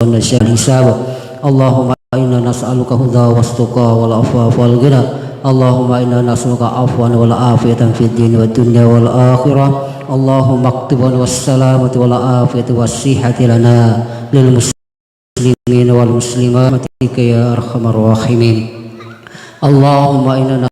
ونشر الحساب اللهم إنا نسألك هدى والتقى والعفاف والغنى اللهم إنا نسألك عفوا والعافية في الدين والدنيا والآخرة اللهم اكتب والسلامة والعافية والصحة لنا للمسلمين والمسلمات يا أرحم الراحمين اللهم إنا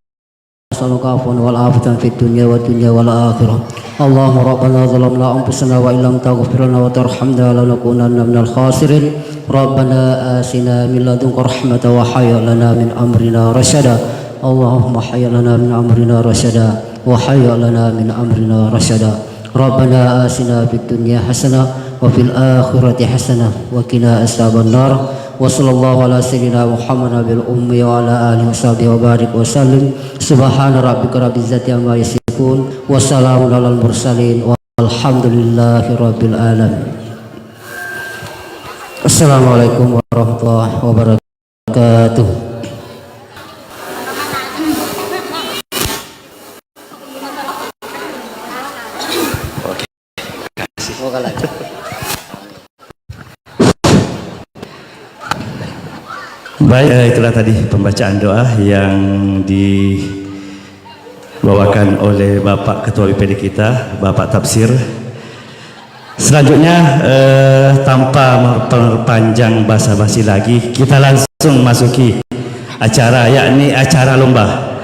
نسألك عفوا والعافية في الدنيا والدنيا والآخرة اللهم ربنا ظلمنا أنفسنا وإن لم تغفر لنا وترحمنا لنكونن من الخاسرين ربنا آتنا من لدنك رحمة وهيئ لنا من أمرنا رشدا اللهم هيئ لنا من أمرنا رشدا وهيئ لنا من أمرنا رشدا ربنا آتنا في الدنيا حسنة وفي الآخرة حسنة وقنا عذاب النار وصلى الله على سيدنا محمد بالأمي وعلى آله وصحبه وبارك وسلم سبحان ربك رب العزة عما يصفون وسلام على المرسلين والحمد لله رب العالمين. Assalamualaikum warahmatullahi wabarakatuh. Baik, itulah tadi pembacaan doa yang dibawakan oleh Bapak Ketua BPD kita, Bapak Tafsir. Selanjutnya tanpa memperpanjang basa-basi lagi, kita langsung masuki acara, yakni acara lomba.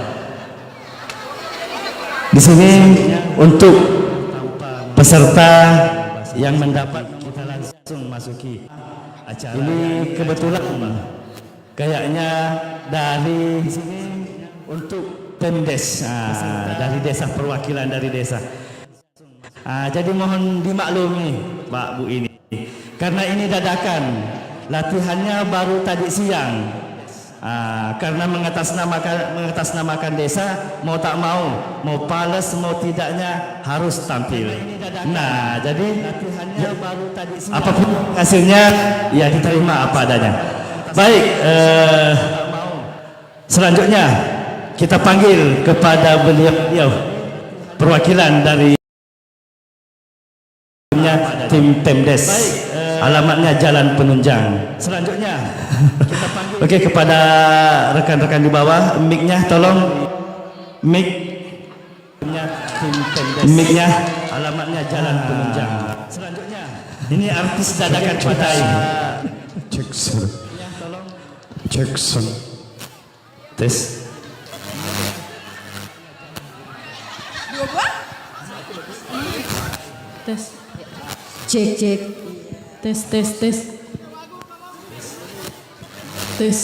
Di sini untuk peserta yang mendapat, kita langsung masuki acara. Ini kebetulan kayaknya dari sini untuk Pemdes, dari desa, perwakilan dari desa. Jadi mohon dimaklumi Pak Bu ini, karena ini dadakan, latihannya baru tadi siang. Karena mengatasnamakan desa, mau tak mau pales mau tidaknya harus tampil. Nah, jadi latihannya baru tadi siang. Apapun hasilnya ya diterima apa adanya. Baik, selanjutnya kita panggil kepada beliau perwakilan dari tim Pemdes. Alamatnya Jalan Penunjang. Selanjutnya kita panggil oke, kepada rekan-rekan di bawah, mic-nya tolong, mic-nya alamatnya Jalan Penunjang. Selanjutnya ini artis dadakan kita ini. Jackson. Tes. Tes. Cek. Tes. Terus,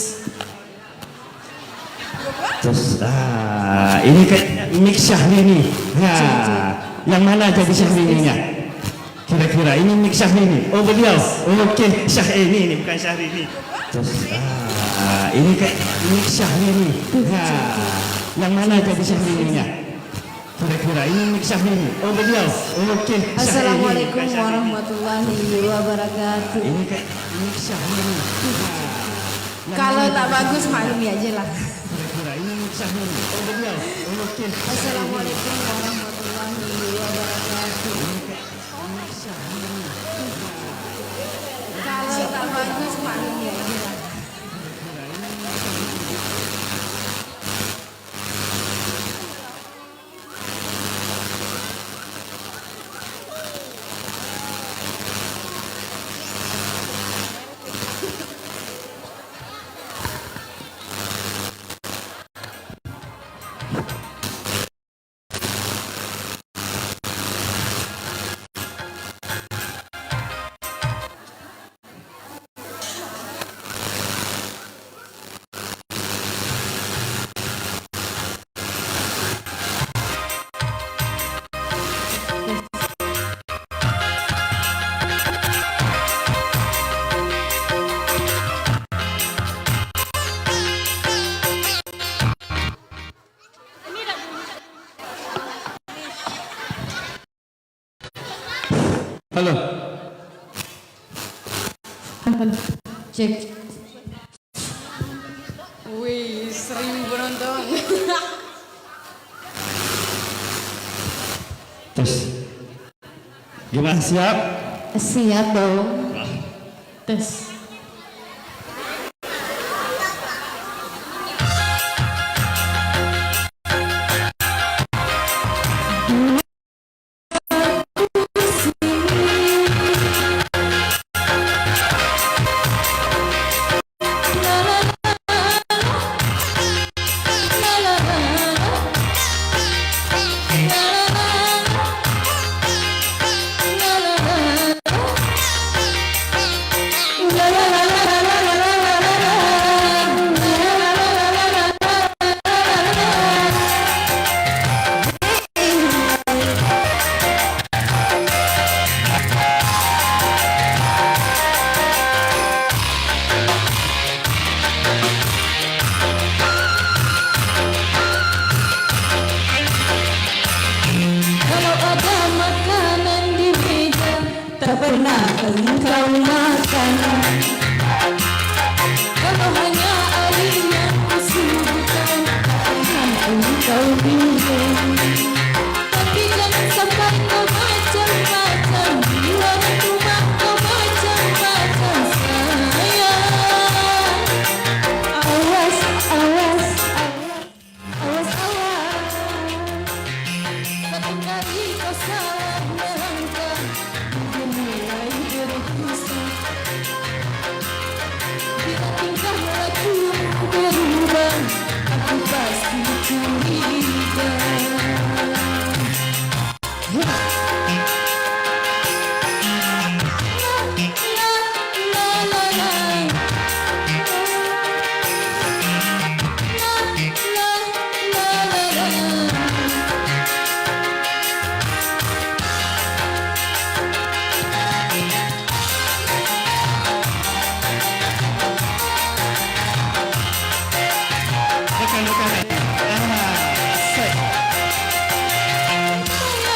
ini kayaknya mix Syahrini. Yang mana jadi Syahrini-nya? Kira-kira ini mix Syahrini. Oh, beliau. Oke, Syahrini ini bukan Syahrini. Terus, ini kayaknya mix Syahrini. Yang mana jadi Syahrini-nya? Kira-kira ini mix Syahrini. Oh, beliau. Oke. Assalamualaikum warahmatullahi wabarakatuh. Ini kayak mix Syahrini. Kalau tak bagus maklumi aja lah. Kira-kira ini mix Syahrini. Oh, beliau. Oke. Assalamualaikum warahmatullahi wabarakatuh. Kalau tak bagus maklumi aja lah. Halo. Cek. Wih, 1000 penonton. Terus gimana, siap? Siap dong. Tes. engkau makan. Kalau hanya air yang kusuguhkan, akan engkau minum. Tapi jangan sampai kau macam-macam, di luar rumah kau macam-macam sayang. Awas, awas, awas, awas. Satu kali kau salah melangkah, dia mulai berdosa. Bila tingkah lakumu berubah, aku pasti curiga. Rekan-rekan.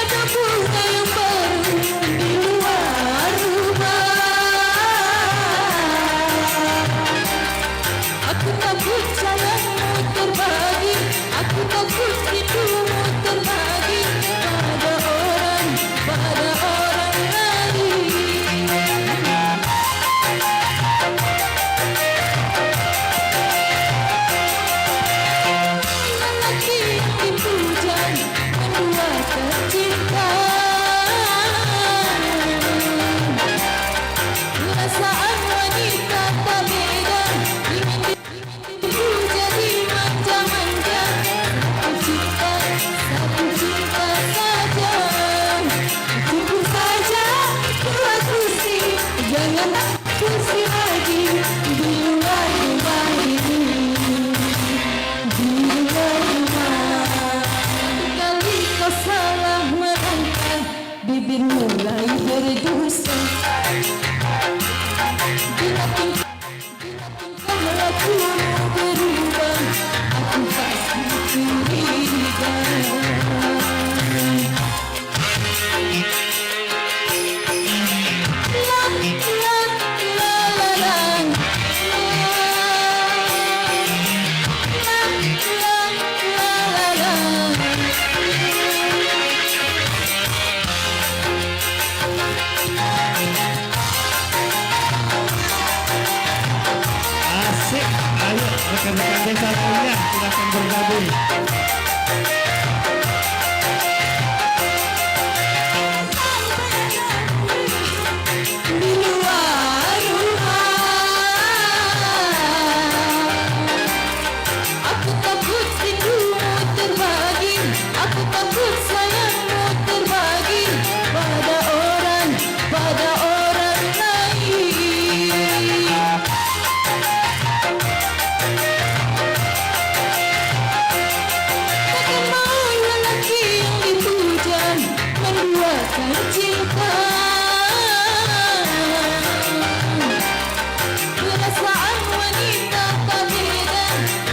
Ada bunga yang baru di luar rumah. Aku takut sayangmu terbagi, aku takut rindumu terbagi pada orang lain. Lelaki yang dipuja menduakan cinta, perasaan wanita tak beda, ingin dipuja dimanja-manja. Satu cinta saja, cukup saja ku akusi, jangan akusi lagi di luar rumah ini. Di luar rumah, kali kau salah melangkah, bibir mulai berdosa. Bila tingkah lakumu berubah, aku pasti curiga. La la la la la. Asik. Ayo rekan-rekan desa lainnya silakan bergabung. Di luar rumah, aku takut rindumu terbagi, aku takut sayangmu terbagi pada orang lain. Takkan mau lelaki yang dipuja menduakan cinta, perasaan wanita tak beda,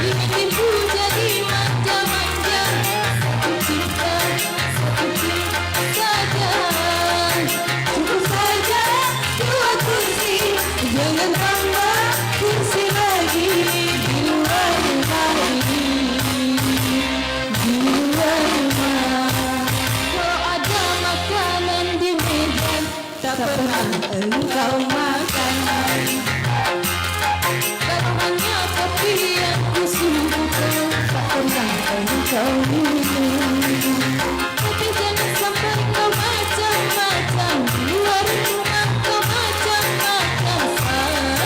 ingin dipuja dimanja-manja. Satu cinta saja, cukup saja dua kursi, jangan tambah kursi lagi di luar rumah ini. Di luar rumah, kalau ada makanan di meja, tak pernah engkau makan. Kalau hanya kopi yang kusuguhkan, tak pernah engkau minum. Tapi jangan sampai kau macam-macam, di luar rumah kau macam-macam sayang.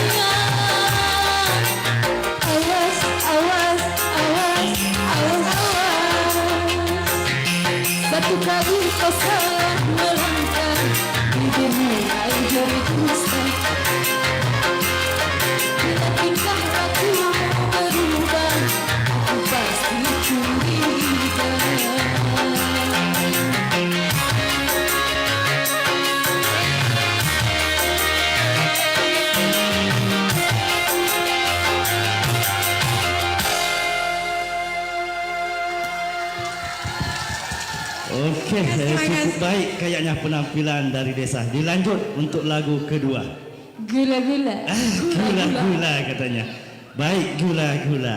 Awas, awas, awas, awas, awas. Satu kali kau salah melangkah, bibir mulai berdusta. Bila tingkah lakumu berubah, aku pasti curiga. Oke. Oke, Mas. cukup baik kayaknya penampilan dari desa. Dilanjut untuk lagu kedua. Gula-gula. Gula-gula katanya. Baik, gula-gula.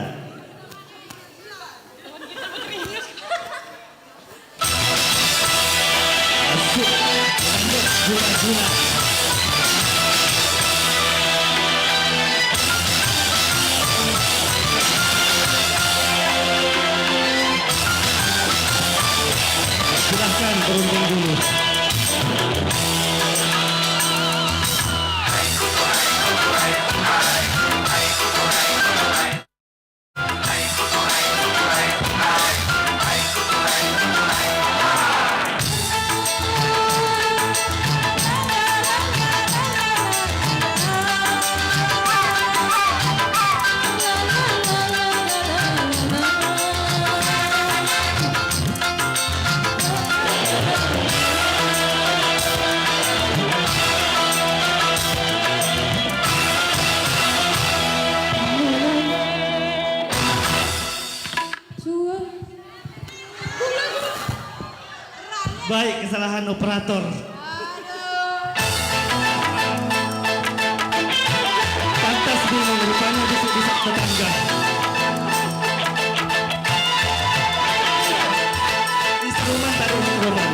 Asik. Lanjut, gula-gula. Silahkan berunding dulu. Baik, kesalahan operator. Pantas bingung, rupanya bisik-bisik tetangga. Instrumen tak ada instrumen.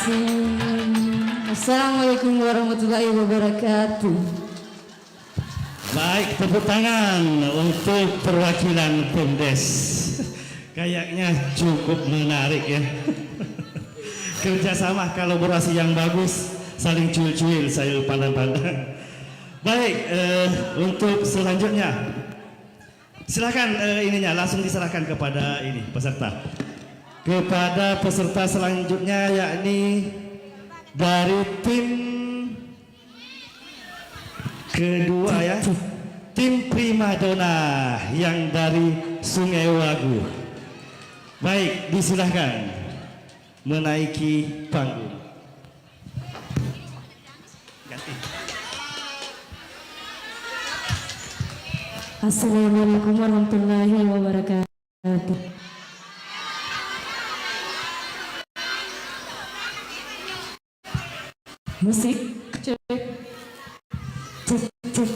Bismillahirrahmanirrahim. Assalamualaikum warahmatullahi wabarakatuh. Baik, tepuk tangan untuk perwakilan Pemdes. Kayaknya cukup menarik ya. Kerjasama, kolaborasi yang bagus, saling cuil-cuil, saling pandang-pandang. Baik, untuk selanjutnya, silakan ininya langsung diserahkan kepada ini peserta. Kepada peserta selanjutnya yakni dari tim kedua ya, tim Primadona yang dari Sungai Wagu. Baik, disilahkan menaiki panggung. Ganti. Assalamualaikum warahmatullahi wabarakatuh. Musik cek cek cek.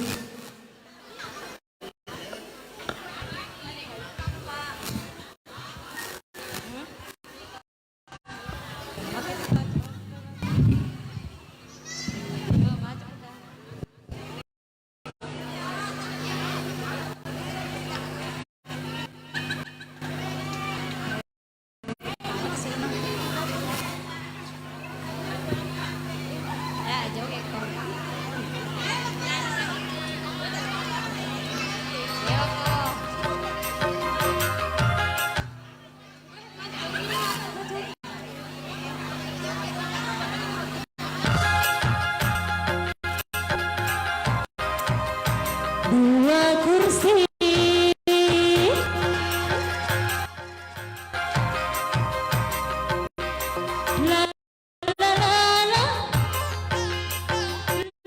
Dua kursi la la la la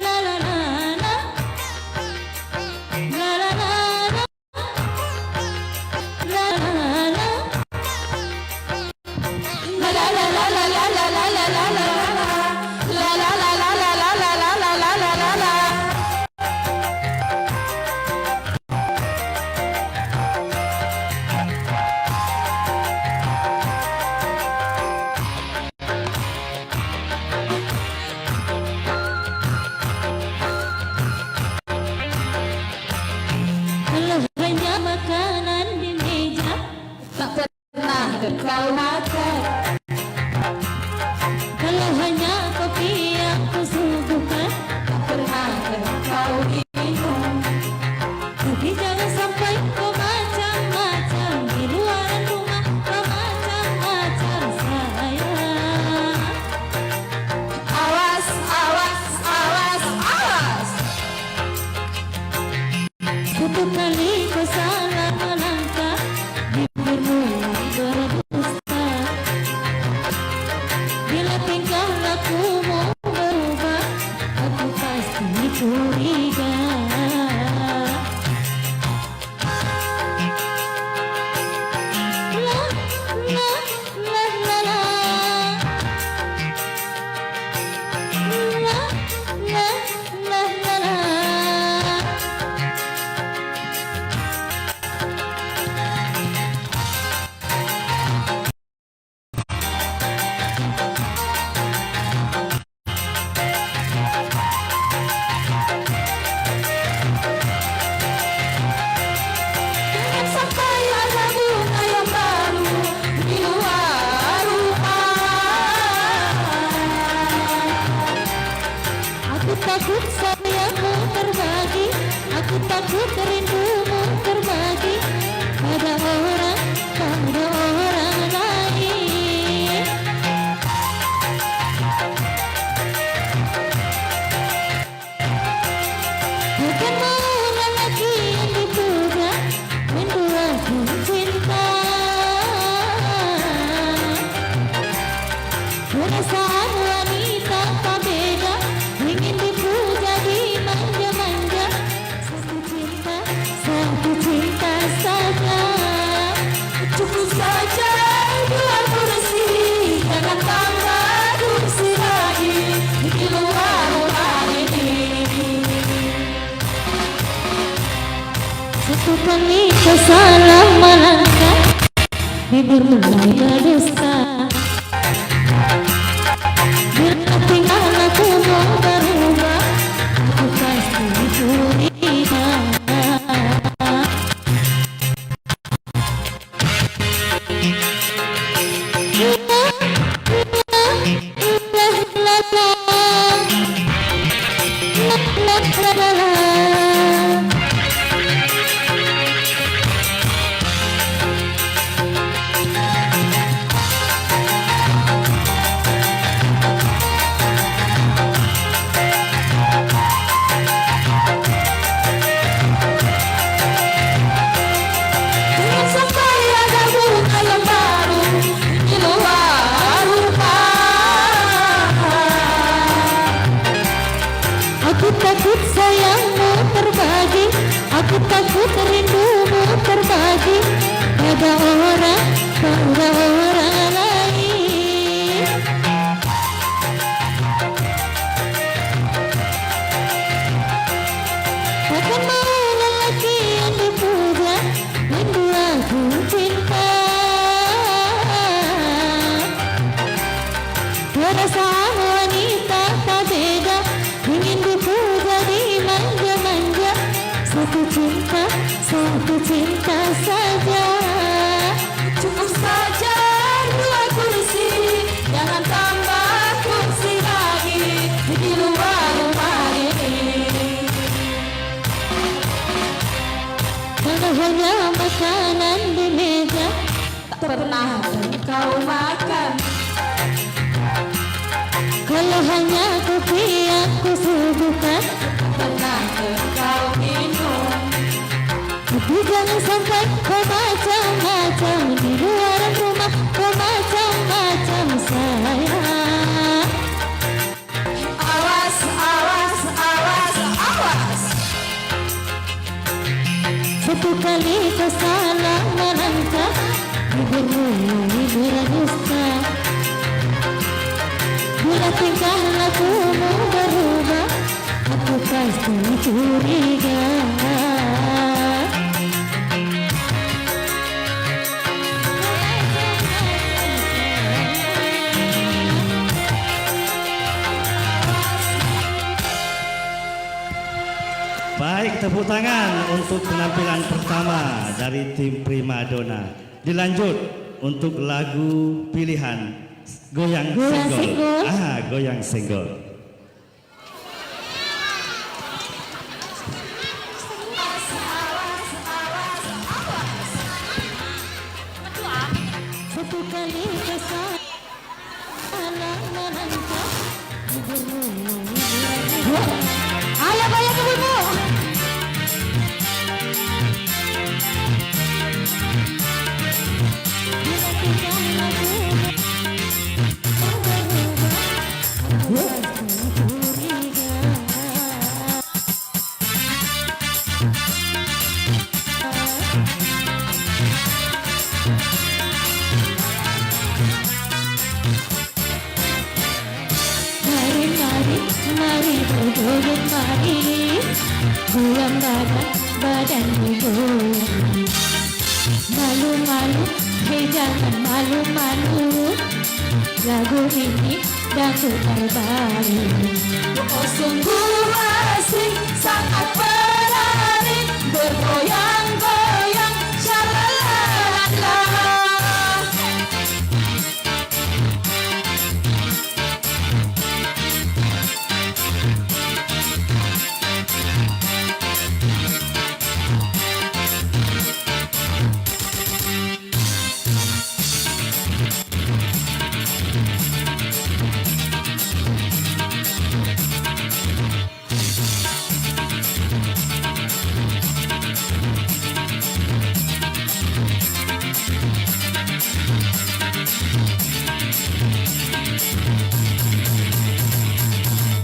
la la la la la la kalau hanya makanan di meja tak pernah kau makan. Kalau hanya kopi yang kusuguhkan tak pernah kau minum. Tapi jangan sampai kau macam-macam di luar rumah, kau macam-macam sayang. Awas, awas, awas, awas. Satu kali kau salah melangkah, bibirmu berdusta. Bila tingkah lakumu berubah, aku pasti curiga. La la la la la. La la la la la. Jangan sampai ada bunga yang baru di luar rumah. Aku takut sayangmu terbagi, aku takut rindumu terbagi pada orang lain. Bukanmu lelaki yang dipuja, menduaku cinta. Perasaan wanita tak beda, ingin dipuja, dimanja-manja. Satu cinta saja, cukup saja dua kursi, jangan tambah kursi lagi di luar rumah ini. Satu kali kau salah melangkah, bibir mulai berdusta. orang lain. Takkan mau lelaki yang dipuja dan dua cinta. Perasaan wanita tak beda, ingin dipuja dimanja-manja. Satu cinta saja. Cukup saja dua kursi, jangan tambah kursi lagi di luar rumah ini. Kalau hanya makanan di meja tak pernah kau makan. Kalau hanya kopi yang kusuguhkan tak pernah kau minum. Tapi jangan sampai kau macam-macam di luar rumah, kau macam-macam sayang. Awas, awas, awas, awas. Satu kali kau salah melangkah, bibirmu berdusta. Bila tingkah lakumu berubah, aku pasti curiga. Baik, tepuk tangan untuk penampilan pertama dari tim Primadona. Dilanjut untuk lagu pilihan Goyang Senggol. Goyang Senggol. Satu kali kesalah melangkah, bibirmu berdusta. Ayo bayar ibu. Mari berjoget mari, goyang badan goyang. Malu-malu, hei jangan malu-malu, lagu ini dangdut terbaru. Oh sungguh asik, sangat berani, bergoyang-goyang, syalalala.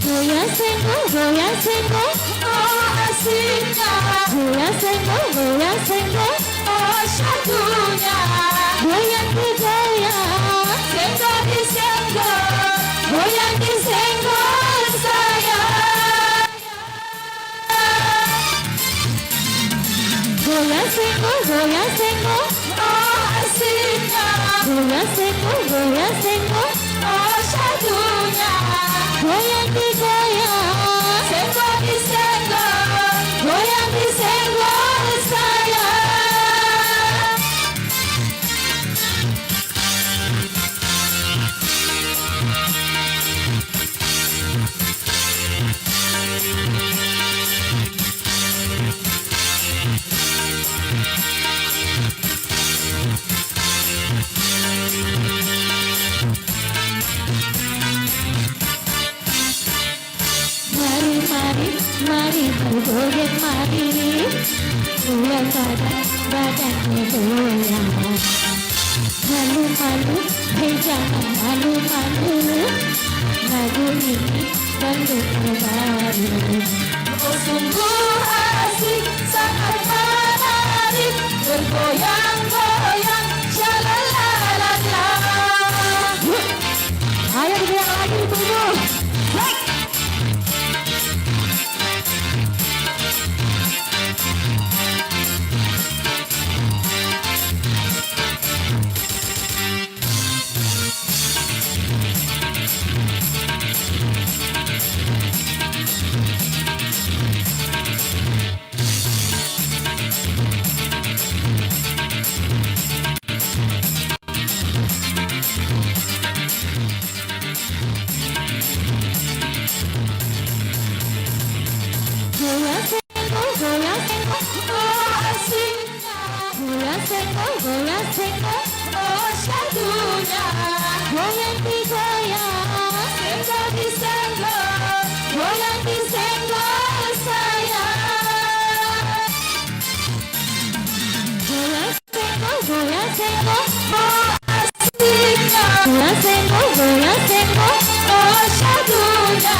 Goyang senggol, oh asiknya. Goyang senggol, oh syahdunya. Goyang digoyang, senggol disenggol, goyang disenggol sayang. Goyang senggol, oh asiknya. Goyang senggol, oh syahdunya. Goyang digoyang, senggol disenggol, goyang disenggol sayang. Mari berjoget mari, goyang badannya goyang. Malu-malu, hei jangan malu-malu, lagu ini dangdut terbaru. Oh sungguh asik, sangat menarik, bergoyang-goyang, goyang senggol, oh syaduda.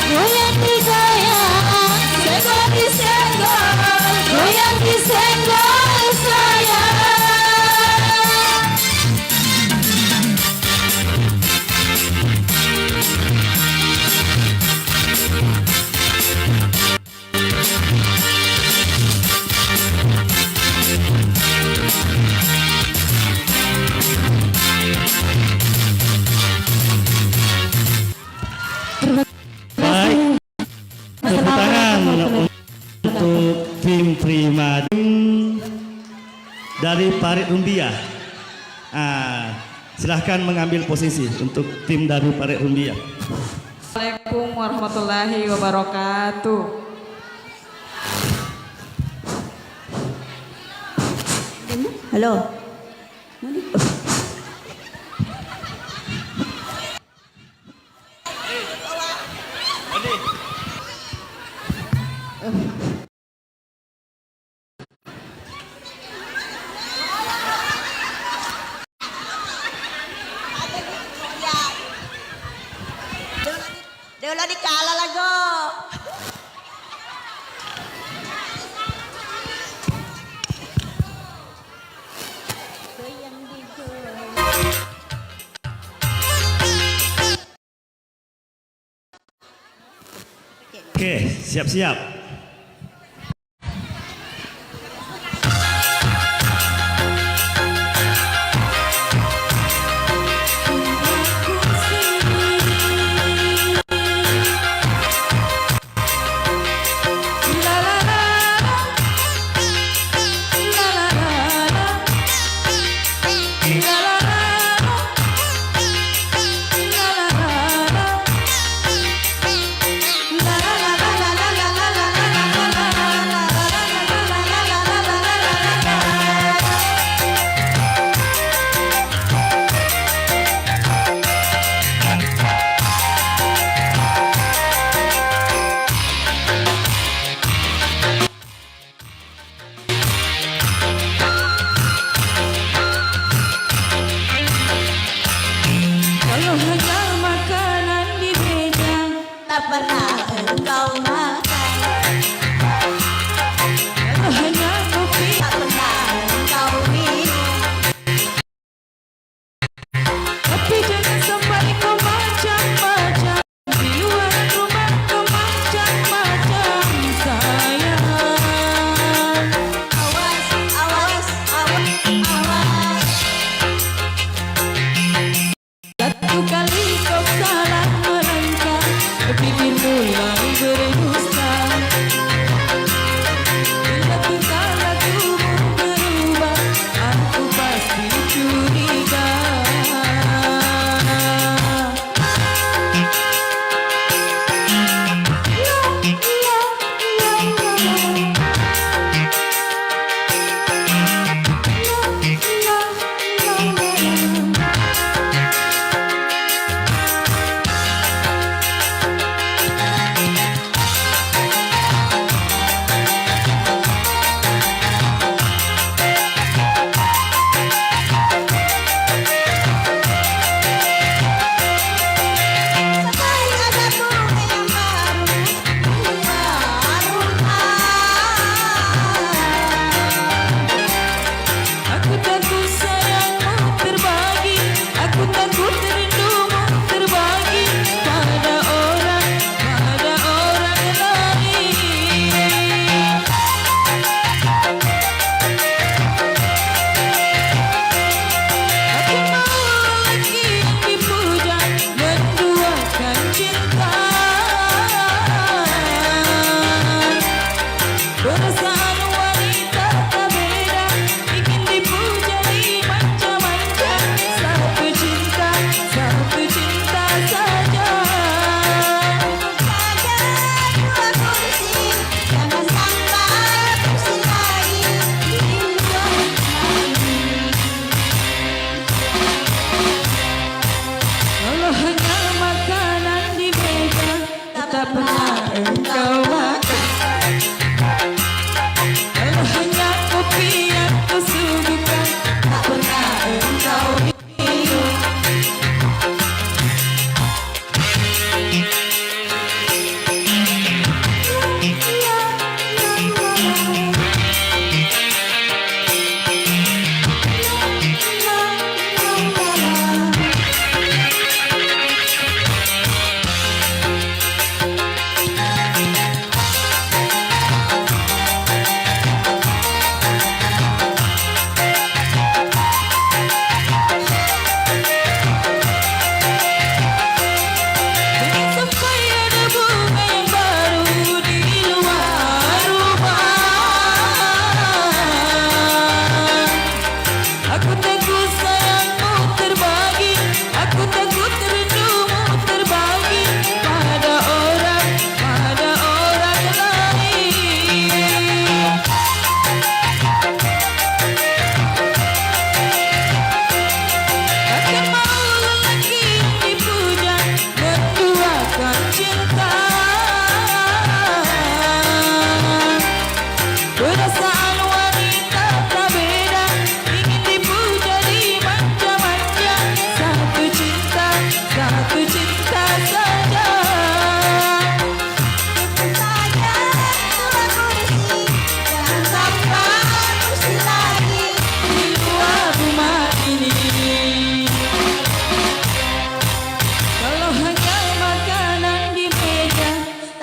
Goyang digoyang, senggol disenggol, goyang disenggol sayang. Baik, tepuk tangan untuk tim Prima. Tim dari Parit Rumbia. Silahkan mengambil posisi untuk tim dari Parit Rumbia. Assalamualaikum warahmatullahi wabarakatuh. Halo. Dewa di kala lago. Oke, siap-siap. Kalau hanya makanan di meja, Tak pernah engkau makan. kalau hanya kopi, Tak pernah engkau minum. tapi jangan sampai kau macam-macam. Di luar rumah kau macam-macam sayang. Awas, awas, awas, awas. Satu kali kau salah melangkah, bibir mulai berdusta. Bila tingkah lakumu berubah, aku pasti curiga.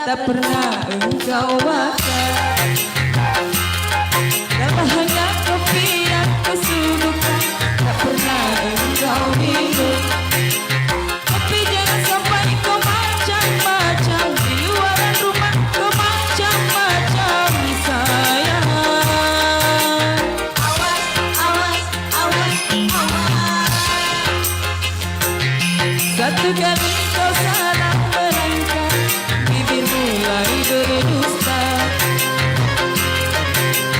tak pernah engkau makan. Dan hanya kopi yang kesudukan tak pernah engkau minum. Tapi jangan sampai kau macam-macam di luaran rumah, kau macam-macam sayang. Awas, awas, awas, awas. Satu kali kau salah melangkah, bibir mulai berdusta.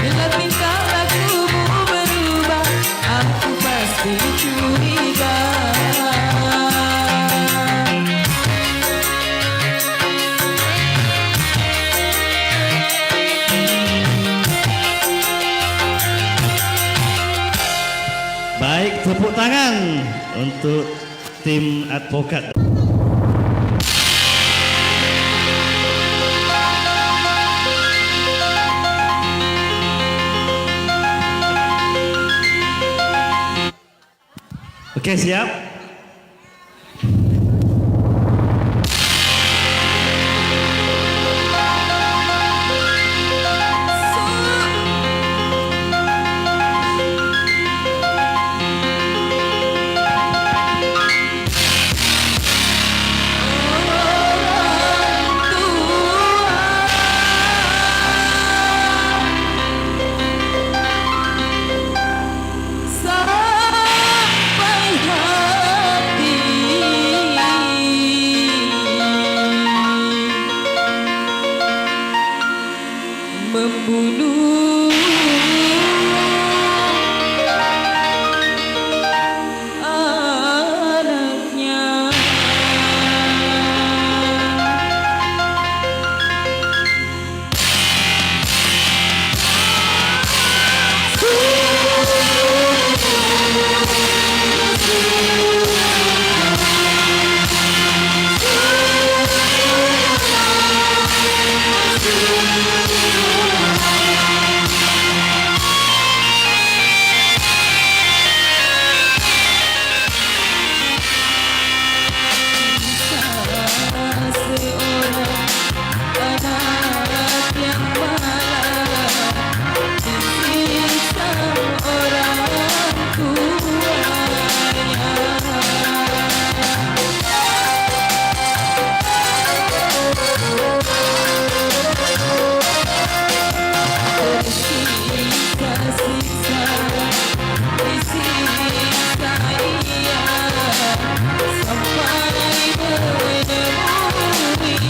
Bila tingkah lakumu berubah, aku pasti curiga. Baik, tepuk tangan untuk tim advokat. Oke, siap. Sampai hati membunuh anaknya. Sampai menemui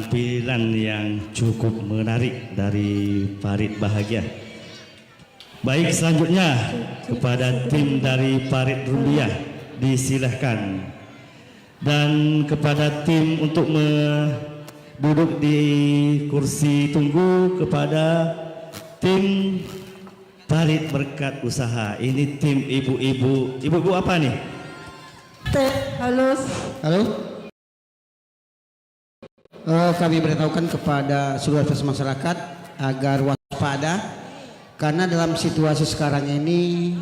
penampilan yang cukup menarik dari Parit Bahagia. Baik, selanjutnya kepada tim dari Parit Rumbia disilahkan, dan kepada tim untuk duduk di kursi tunggu kepada tim Parit Berkat Usaha. Ini tim ibu-ibu. Ibu-ibu apa nih? Halus. Halo. Kami beritahukan kepada seluruh masyarakat agar waspada, karena dalam situasi sekarang ini,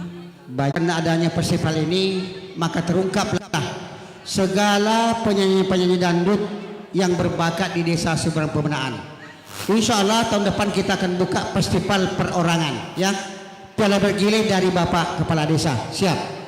karena adanya festival ini, maka terungkaplah segala penyanyi-penyanyi dangdut yang berbakat di desa Seberang Pemenaan. Insya Allah tahun depan kita akan buka festival perorangan, ya. Piala bergilir dari Bapak Kepala Desa. Siap.